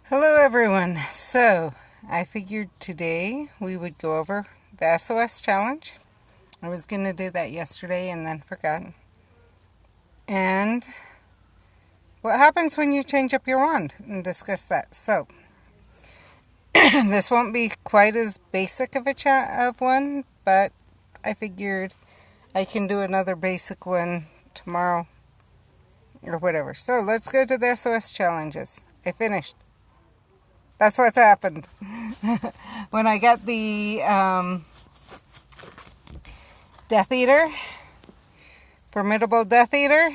Hello everyone. So, I figured today we would go over the SOS challenge. I was going to do that yesterday and then forgot. And what happens when you change up your wand and discuss that. So, this won't be quite as basic of one, but I figured I can do another basic one tomorrow or whatever. So, let's go to the SOS challenges. I finished. That's what's happened. When I got the Death Eater, Formidable Death Eater,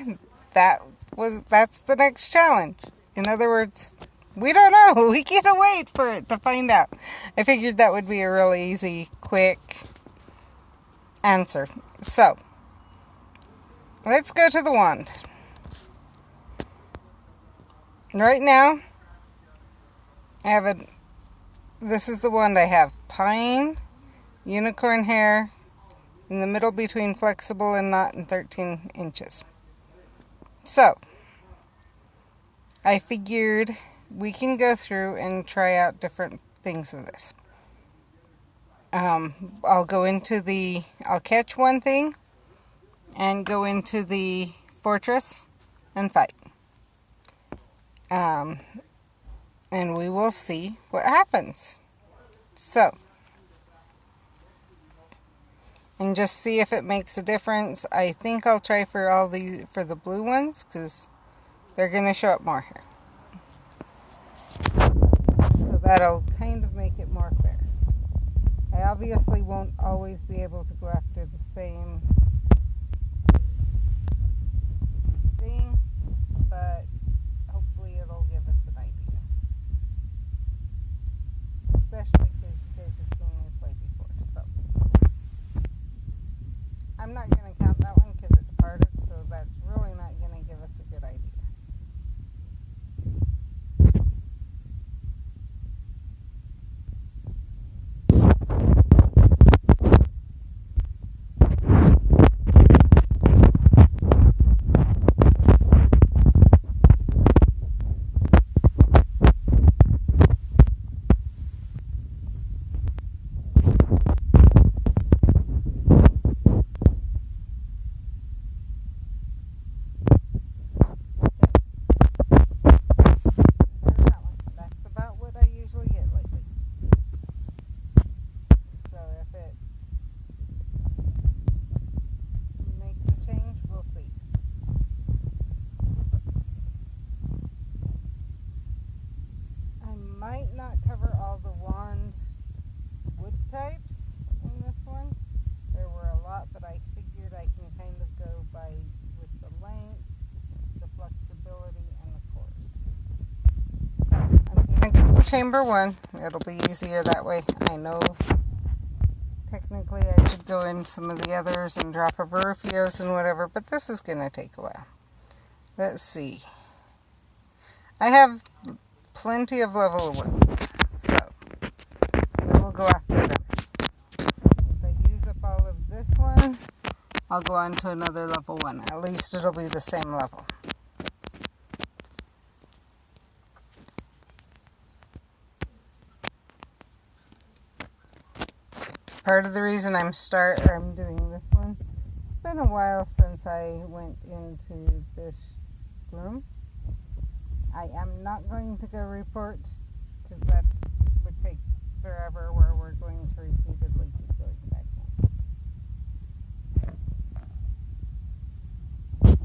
that's the next challenge. In other words, we don't know. We can't wait for it to find out. I figured that would be a really easy, quick answer. So, let's go to the wand. Right now, this is the wand I have. Pine, unicorn hair, in the middle between flexible and knot, and 13 inches. So, I figured we can go through and try out different things of this. I'll catch one thing and go into the fortress and fight. And we will see what happens. So, and just see if it makes a difference. I think I'll try for the blue ones, because they're going to show up more here. So that'll kind of make it more fair. I obviously won't always be able to go after the same thing, but hopefully it'll give us an idea. Especially because you guys have seen me play before. So I'm not going to count that one because it departed, so that's really not going to give us a good idea. Might not cover all the wand wood types in this one. There were a lot, but I figured I can kind of go with the length, the flexibility, and the course. So I'm going to go chamber one. It'll be easier that way. I know technically I could go in some of the others and drop a Rufio's and whatever, but this is going to take a while. Let's see. I have plenty of level ones, so we will go after them. If I use up all of this one, I'll go on to another level one. At least it'll be the same level. Part of the reason I'm doing this one, it's been a while since I went into this room. I am not going to go report, because that would take forever, where we're going to repeatedly keep going back in.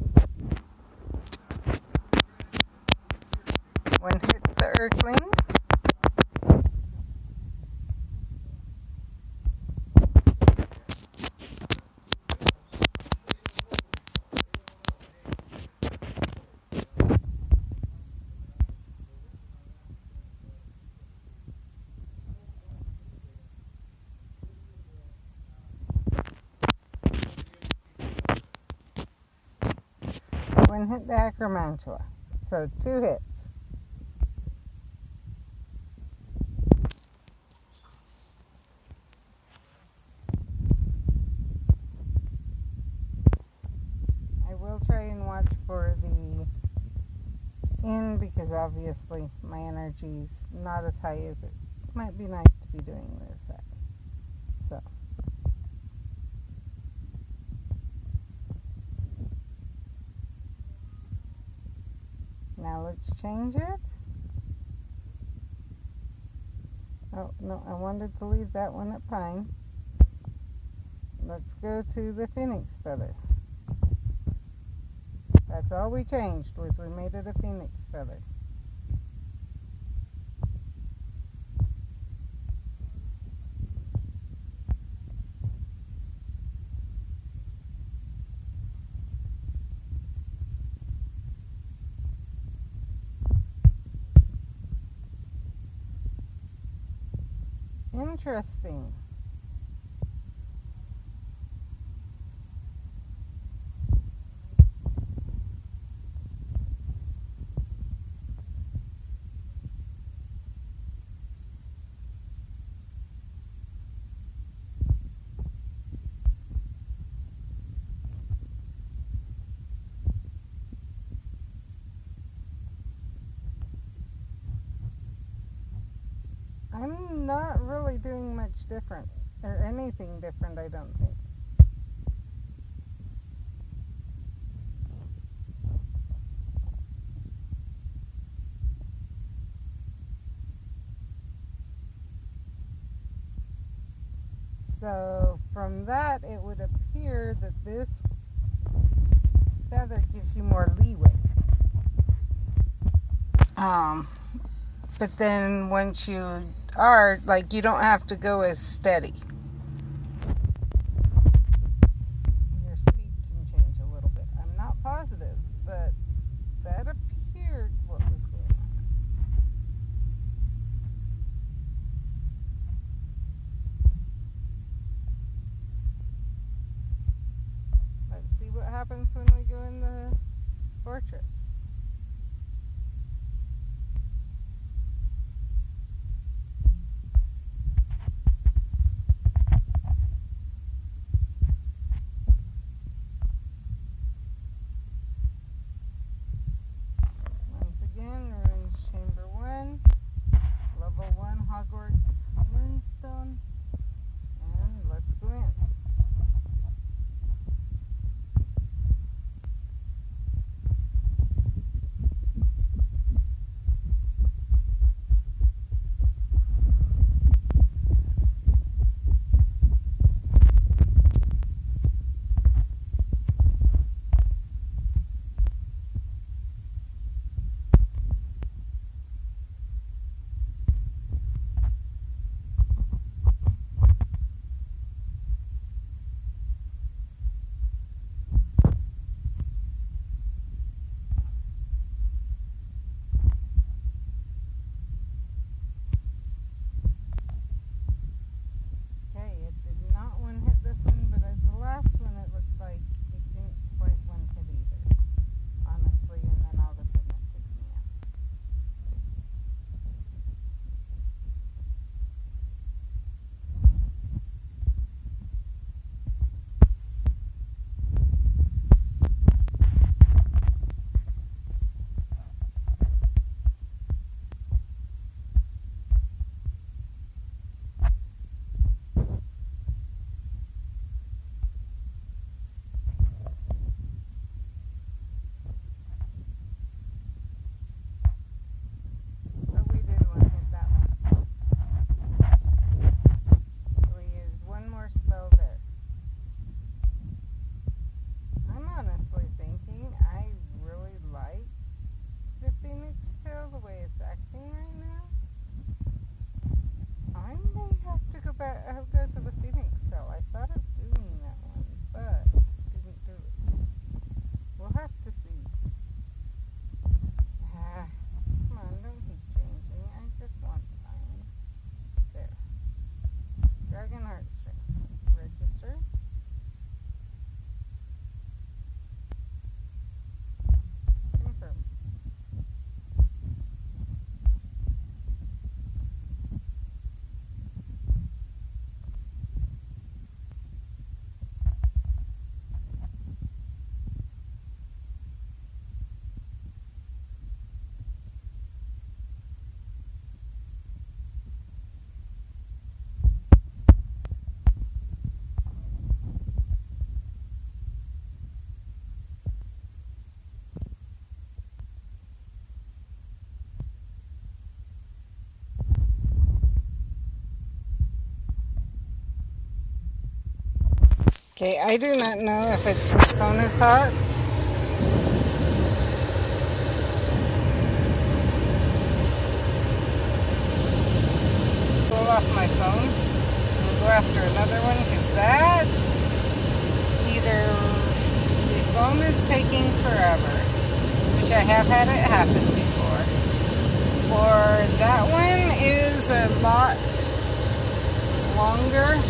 One hit the Earthling. One hit the Acromantula. So 2 hits. I will try and watch for the inn because obviously my energy's not as high as it might be nice to be doing this at. So now let's change it. Oh no, I wanted to leave that one at pine. Let's go to the phoenix feather. That's all we changed, was we made it a phoenix feather. Interesting. I'm not really doing much different, or anything different, I don't think. So from that, it would appear that this feather gives you more leeway. But then once you are, like, you don't have to go as steady. Your speed can change a little bit. I'm not positive, but that appeared what was going on. Let's see what happens when we go in the fortress. Once again, Ruins Chamber 1, Level 1 Hogwarts Runestone, and let's go in. Okay, I do not know if it's my phone is hot. Pull off my phone and go after another one because that either the phone is taking forever, which I have had it happen before, or that one is a lot longer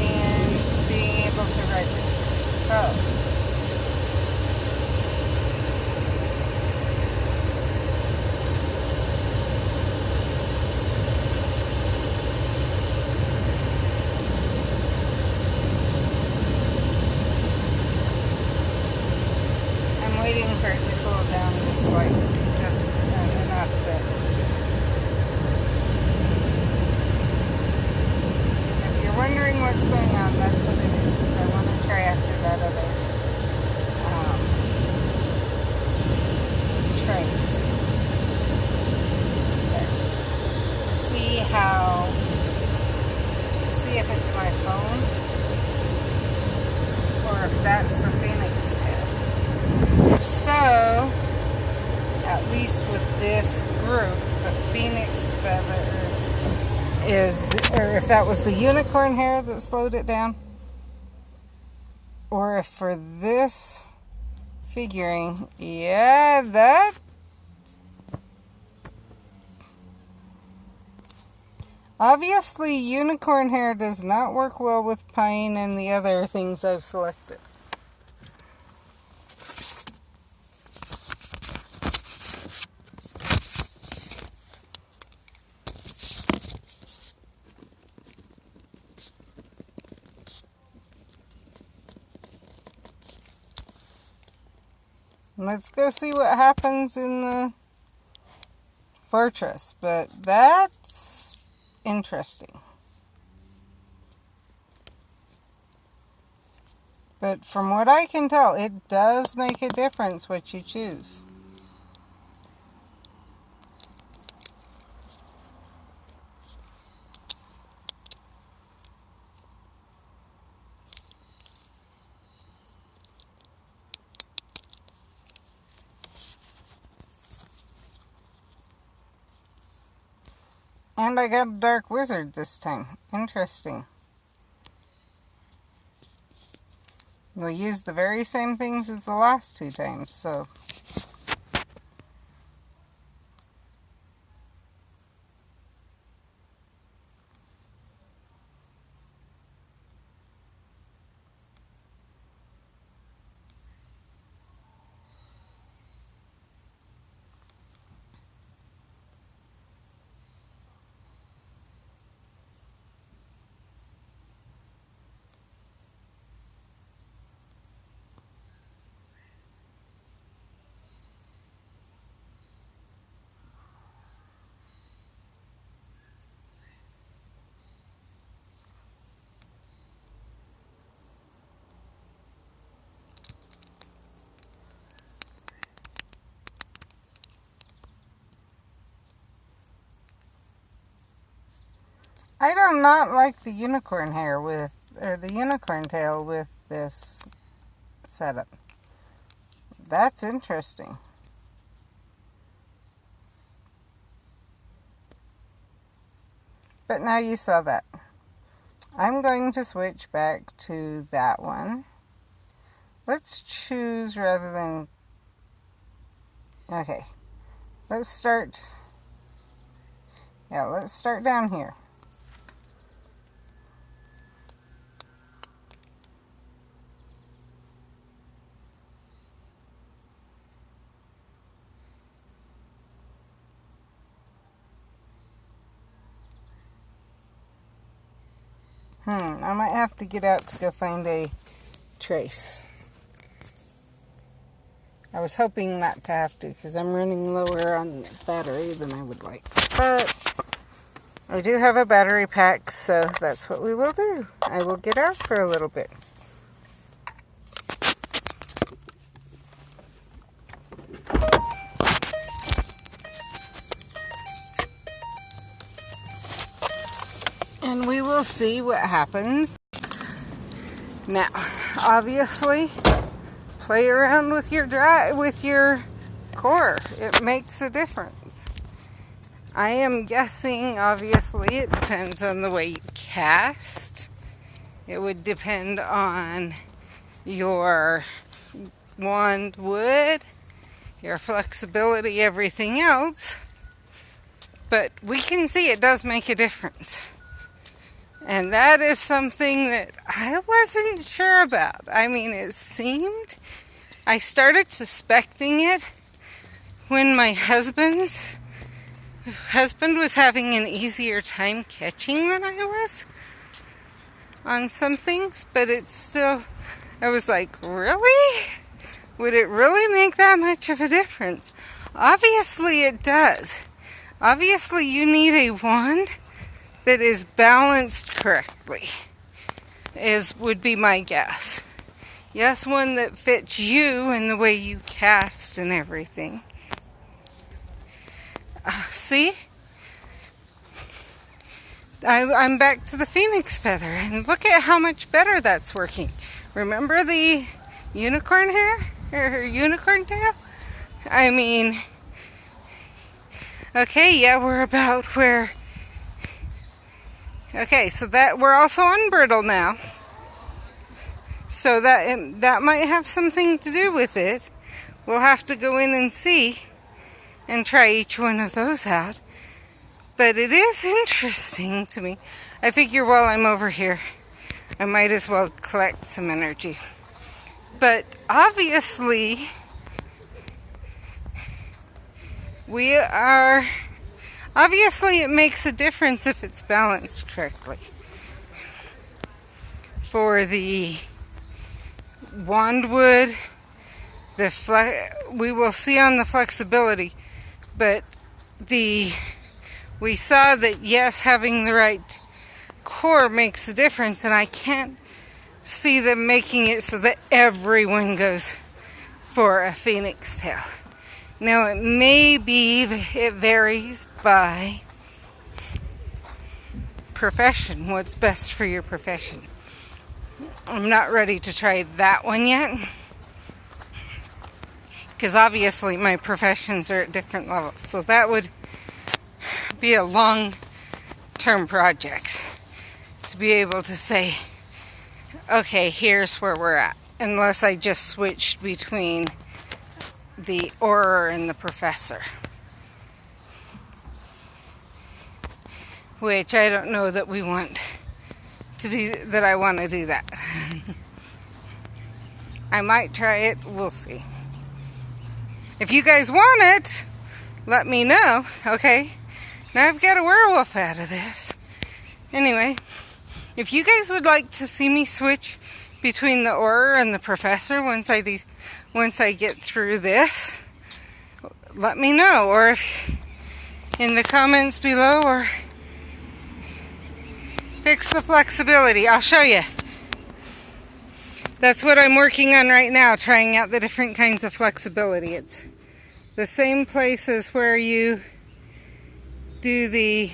in being able to register. So I'm waiting for it to cool down just enough that. So if you're wondering what's going on, that's what it is, because I want to try after that other trace there to see if it's my phone or if that's the phoenix tail. If so, at least with this group, the phoenix feather is, or if that was the unicorn hair that slowed it down, or if for this figuring, yeah, that obviously unicorn hair does not work well with pine and the other things I've selected. Let's go see what happens in the fortress, but that's interesting. But from what I can tell, it does make a difference what you choose. And I got a dark wizard this time. Interesting. We'll use the very same things as the last two times, so. I do not like the unicorn hair or the unicorn tail with this setup. That's interesting. But now you saw that. I'm going to switch back to that one. Let's choose rather than... Okay. Let's start down here. I might have to get out to go find a trace. I was hoping not to have to because I'm running lower on battery than I would like. But I do have a battery pack, so that's what we will do. I will get out for a little bit. And we will see what happens. Now, obviously, play around with your core. It makes a difference. I am guessing, obviously, it depends on the way you cast. It would depend on your wand wood, your flexibility, everything else. But we can see it does make a difference. And that is something that I wasn't sure about. I mean, it seemed, I started suspecting it when my husband was having an easier time catching than I was on some things, but it's still, I was like, really? Would it really make that much of a difference? Obviously it does. Obviously you need a wand that is balanced correctly, would be my guess. Yes, one that fits you and the way you cast and everything. See? I'm back to the phoenix feather, and look at how much better that's working. Remember the unicorn hair? Or unicorn tail? I mean, okay, yeah, we're about where... Okay, so that we're also on brittle now. So that might have something to do with it. We'll have to go in and see and try each one of those out. But it is interesting to me. I figure while I'm over here, I might as well collect some energy. But obviously, obviously it makes a difference if it's balanced correctly. For the wand wood, we will see on the flexibility, but we saw that yes, having the right core makes a difference, and I can't see them making it so that everyone goes for a phoenix tail. Now it varies by profession, what's best for your profession. I'm not ready to try that one yet, because obviously my professions are at different levels, so that would be a long-term project to be able to say, okay, here's where we're at, unless I just switched between the Auror and the Professor, which I don't know that we want to do, that I want to do that. I might try it, we'll see. If you guys want it, let me know, okay? Now I've got a werewolf out of this. Anyway, if you guys would like to see me switch between the Auror and the Professor once I get through this, let me know, or if in the comments below, or fix the flexibility. I'll show you. That's what I'm working on right now, trying out the different kinds of flexibility. It's the same place as where you do the